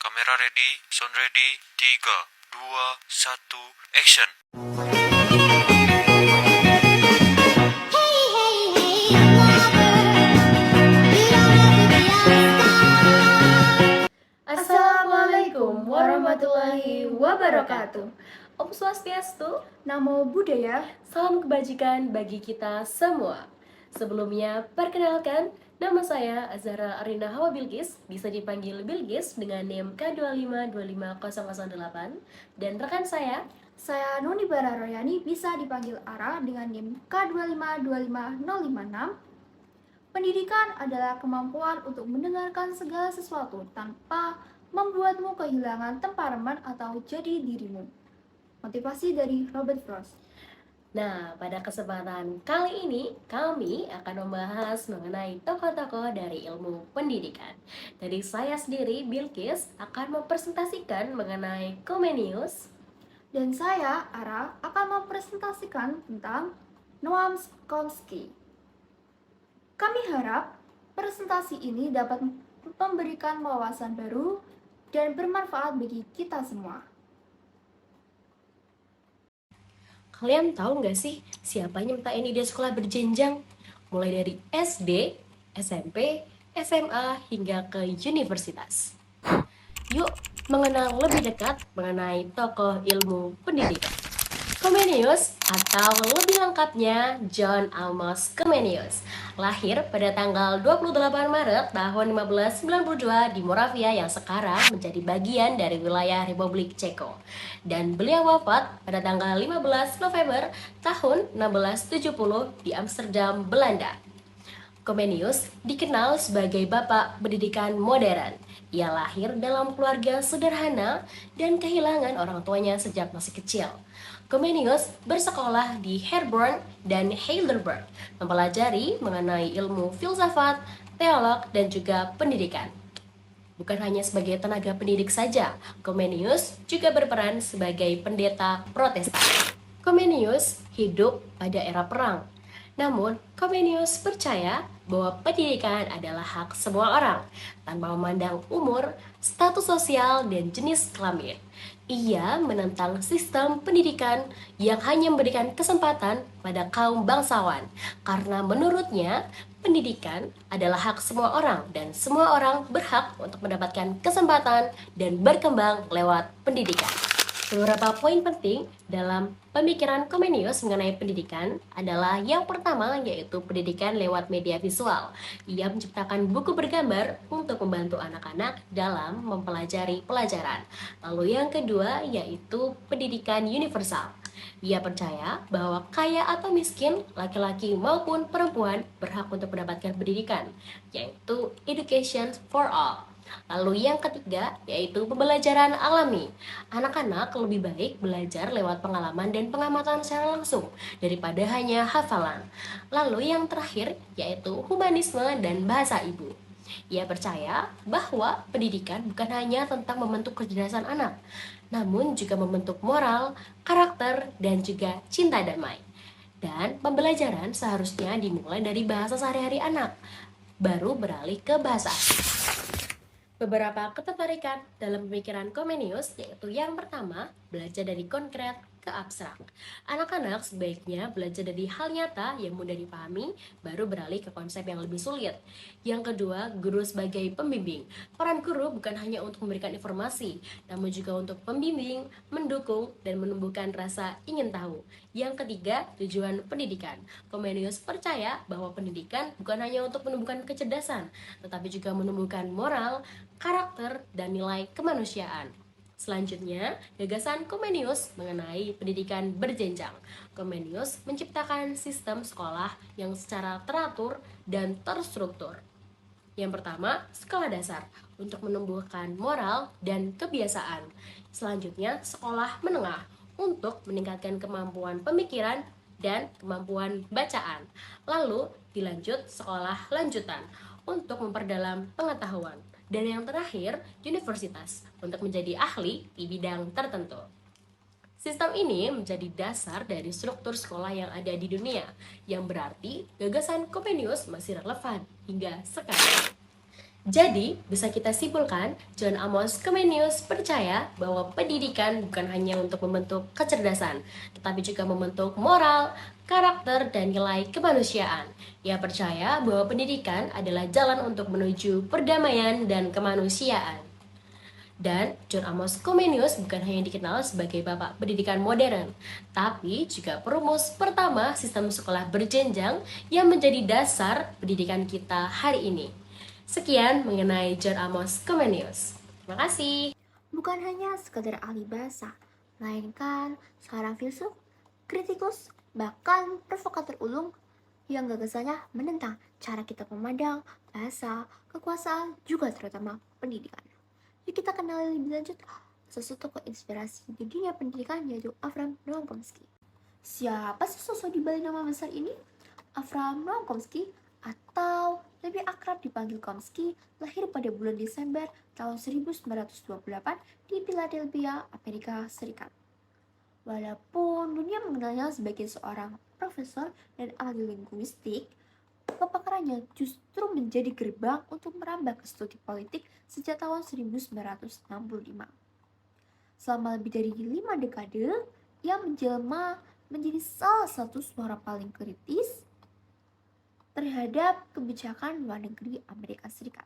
kamera ready, sound ready, 3, 2, 1, action. Assalamualaikum warahmatullahi wabarakatuh. Om Swastiastu, Namo Buddhaya, salam kebajikan bagi kita semua. Sebelumnya, perkenalkan, nama saya Azhara Arina Hawa Bilqis, bisa dipanggil Bilqis dengan NIM K2525008, dan rekan saya Nuni Bararoyani, bisa dipanggil Ara dengan NIM K2525056. Pendidikan adalah kemampuan untuk mendengarkan segala sesuatu tanpa membuatmu kehilangan temperamen atau jadi dirimu. Motivasi dari Robert Frost. Nah, pada kesempatan kali ini kami akan membahas mengenai tokoh-tokoh dari ilmu pendidikan. Dari saya sendiri, Bilqis, akan mempresentasikan mengenai Comenius. Dan saya, Ara, akan mempresentasikan tentang Noam Chomsky. Kami harap presentasi ini dapat memberikan wawasan baru dan bermanfaat bagi kita semua. Kalian tahu nggak sih siapa yang minta ini dia sekolah berjenjang? Mulai dari SD, SMP, SMA, hingga ke universitas. Yuk mengenal lebih dekat mengenai tokoh ilmu pendidikan. Comenius atau lebih lengkapnya John Amos Comenius lahir pada tanggal 28 Maret tahun 1592 di Moravia yang sekarang menjadi bagian dari wilayah Republik Ceko, dan beliau wafat pada tanggal 15 November tahun 1670 di Amsterdam, Belanda. Comenius dikenal sebagai bapak pendidikan modern. Ia lahir dalam keluarga sederhana dan kehilangan orang tuanya sejak masih kecil. Comenius bersekolah di Herborn dan Heidelberg, mempelajari mengenai ilmu filsafat, teolog, dan juga pendidikan. Bukan hanya sebagai tenaga pendidik saja, Comenius juga berperan sebagai pendeta Protestan. Comenius hidup pada era perang. Namun, Comenius percaya bahwa pendidikan adalah hak semua orang, tanpa memandang umur, status sosial, dan jenis kelamin. Ia menentang sistem pendidikan yang hanya memberikan kesempatan pada kaum bangsawan, karena menurutnya pendidikan adalah hak semua orang dan semua orang berhak untuk mendapatkan kesempatan dan berkembang lewat pendidikan. Beberapa poin penting dalam pemikiran Comenius mengenai pendidikan adalah yang pertama, yaitu pendidikan lewat media visual. Ia menciptakan buku bergambar untuk membantu anak-anak dalam mempelajari pelajaran. Lalu yang kedua, yaitu pendidikan universal. Ia percaya bahwa kaya atau miskin, laki-laki maupun perempuan berhak untuk mendapatkan pendidikan, yaitu education for all. Lalu yang ketiga, yaitu pembelajaran alami. Anak-anak lebih baik belajar lewat pengalaman dan pengamatan secara langsung daripada hanya hafalan. Lalu yang terakhir, yaitu humanisme dan bahasa ibu. Ia percaya bahwa pendidikan bukan hanya tentang membentuk kecerdasan anak, namun juga membentuk moral, karakter, dan juga cinta damai. Dan pembelajaran seharusnya dimulai dari bahasa sehari-hari anak, baru beralih ke bahasa asing. Beberapa ketertarikan dalam pemikiran Comenius, yaitu yang pertama, belajar dari konkret ke abstrak. Anak-anak sebaiknya belajar dari hal nyata yang mudah dipahami, baru beralih ke konsep yang lebih sulit. Yang kedua, guru sebagai pembimbing. Peran guru bukan hanya untuk memberikan informasi, namun juga untuk membimbing, mendukung, dan menumbuhkan rasa ingin tahu. Yang ketiga, tujuan pendidikan. Comenius percaya bahwa pendidikan bukan hanya untuk menumbuhkan kecerdasan, tetapi juga menumbuhkan moral, karakter, dan nilai kemanusiaan. Selanjutnya, gagasan Comenius mengenai pendidikan berjenjang. Comenius menciptakan sistem sekolah yang secara teratur dan terstruktur. Yang pertama, sekolah dasar untuk menumbuhkan moral dan kebiasaan. Selanjutnya, sekolah menengah untuk meningkatkan kemampuan pemikiran dan kemampuan bacaan. Lalu, dilanjut sekolah lanjutan untuk memperdalam pengetahuan. Dan yang terakhir, universitas untuk menjadi ahli di bidang tertentu. Sistem ini menjadi dasar dari struktur sekolah yang ada di dunia, yang berarti gagasan Comenius masih relevan hingga sekarang. Jadi, bisa kita simpulkan, John Amos Comenius percaya bahwa pendidikan bukan hanya untuk membentuk kecerdasan, tetapi juga membentuk moral, karakter, dan nilai kemanusiaan. Ia percaya bahwa pendidikan adalah jalan untuk menuju perdamaian dan kemanusiaan. Dan John Amos Comenius bukan hanya dikenal sebagai bapak pendidikan modern, tapi juga perumus pertama sistem sekolah berjenjang yang menjadi dasar pendidikan kita hari ini. Sekian mengenai John Amos Comenius. Terima kasih. Bukan hanya sekadar ahli bahasa, melainkan seorang filsuf, kritikus, bahkan provokator ulung yang gagasannya menentang cara kita memandang bahasa, kekuasaan, juga terutama pendidikan. Yuk kita kenal lebih lanjut sesuatu tokoh inspirasi di dunia pendidikan yaitu Avram Noam Chomsky. Siapa sih sosok di balik nama besar ini? Avram Noam Chomsky atau lebih akrab dipanggil Chomsky lahir pada bulan Desember tahun 1928 di Philadelphia, Amerika Serikat. Walaupun dunia mengenalnya sebagai seorang profesor dan ahli linguistik, kepakarannya justru menjadi gerbang untuk merambah ke studi politik sejak tahun 1965. Selama lebih dari 5 dekade, ia menjelma menjadi salah satu suara paling kritis terhadap kebijakan luar negeri Amerika Serikat.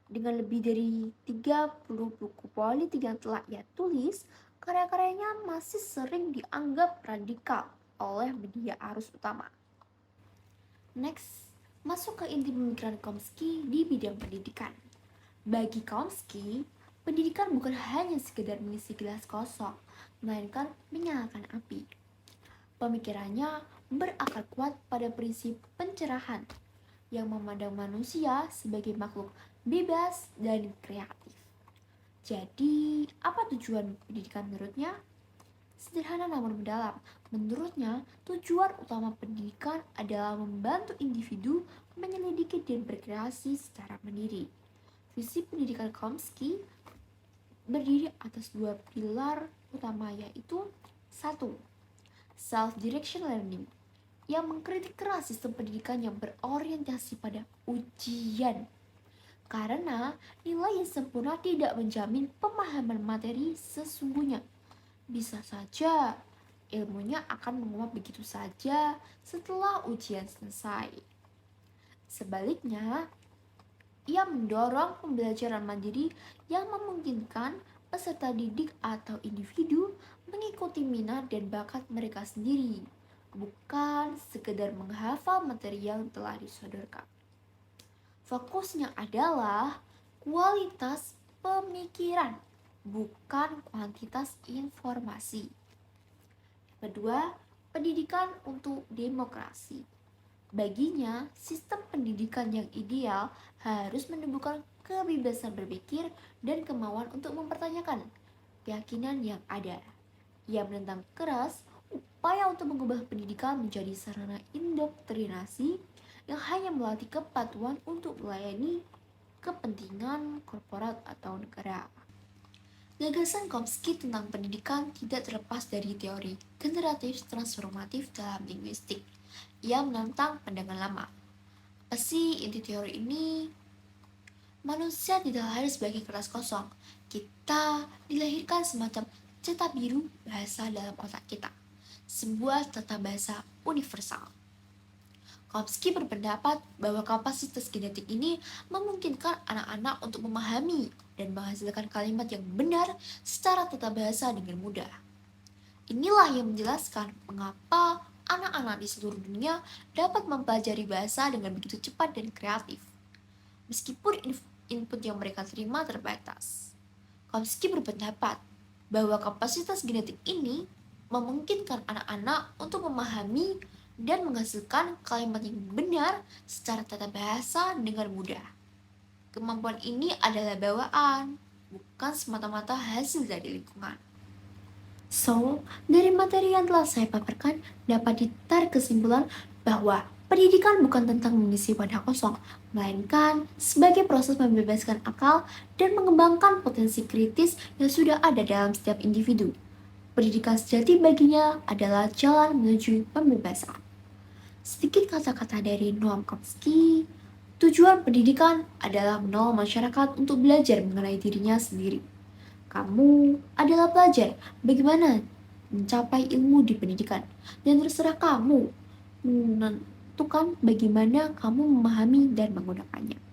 Dengan lebih dari 30 buku politik yang telah ia tulis, karya-karyanya masih sering dianggap radikal oleh media arus utama. Next, masuk ke inti pemikiran Chomsky di bidang pendidikan. Bagi Chomsky, pendidikan bukan hanya sekedar mengisi gelas kosong, melainkan menyalakan api. Pemikirannya berakar kuat pada prinsip pencerahan yang memandang manusia sebagai makhluk bebas dan kreatif. Jadi, apa tujuan pendidikan menurutnya? Sederhana namun mendalam. Menurutnya, tujuan utama pendidikan adalah membantu individu menyelidiki dan berkreasi secara mandiri. Visi pendidikan Chomsky berdiri atas 2 pilar utama yaitu 1. Self-direction learning yang mengkritik keras sistem pendidikan yang berorientasi pada ujian. Karena nilai yang sempurna tidak menjamin pemahaman materi sesungguhnya. Bisa saja ilmunya akan menguap begitu saja setelah ujian selesai. Sebaliknya, ia mendorong pembelajaran mandiri yang memungkinkan peserta didik atau individu mengikuti minat dan bakat mereka sendiri, bukan sekedar menghafal materi yang telah disodorkan. Fokusnya adalah kualitas pemikiran, bukan kuantitas informasi. Kedua, pendidikan untuk demokrasi. Baginya, sistem pendidikan yang ideal harus menumbuhkan kebebasan berpikir dan kemauan untuk mempertanyakan keyakinan yang ada. Ia menentang keras upaya untuk mengubah pendidikan menjadi sarana indoktrinasi yang hanya melatih kepatuhan untuk melayani kepentingan korporat atau negara. Gagasan Chomsky tentang pendidikan tidak terlepas dari teori generatif transformatif dalam linguistik. Ia menentang pandangan lama. Apa sih inti teori ini? Manusia tidak lahir sebagai kertas kosong. Kita dilahirkan semacam cetak biru bahasa dalam otak kita. Sebuah tata bahasa universal. Chomsky berpendapat bahwa kapasitas genetik ini memungkinkan anak-anak untuk memahami dan menghasilkan kalimat yang benar secara tata bahasa dengan mudah. Inilah yang menjelaskan mengapa anak-anak di seluruh dunia dapat mempelajari bahasa dengan begitu cepat dan kreatif. Meskipun input yang mereka terima terbatas. Chomsky berpendapat bahwa kapasitas genetik ini memungkinkan anak-anak untuk memahami dan menghasilkan kalimat yang benar secara tata bahasa dengan mudah. Kemampuan ini adalah bawaan, bukan semata-mata hasil dari lingkungan. So, dari materi yang telah saya paparkan dapat ditarik kesimpulan bahwa pendidikan bukan tentang mengisi wadah kosong, melainkan sebagai proses membebaskan akal dan mengembangkan potensi kritis yang sudah ada dalam setiap individu. Pendidikan sejati baginya adalah jalan menuju pembebasan. Sedikit kata-kata dari Noam Chomsky, Tujuan pendidikan adalah menolong masyarakat untuk belajar mengenai dirinya sendiri. Kamu adalah pelajar, bagaimana mencapai ilmu di pendidikan, dan terserah kamu menentukan bagaimana kamu memahami dan menggunakannya.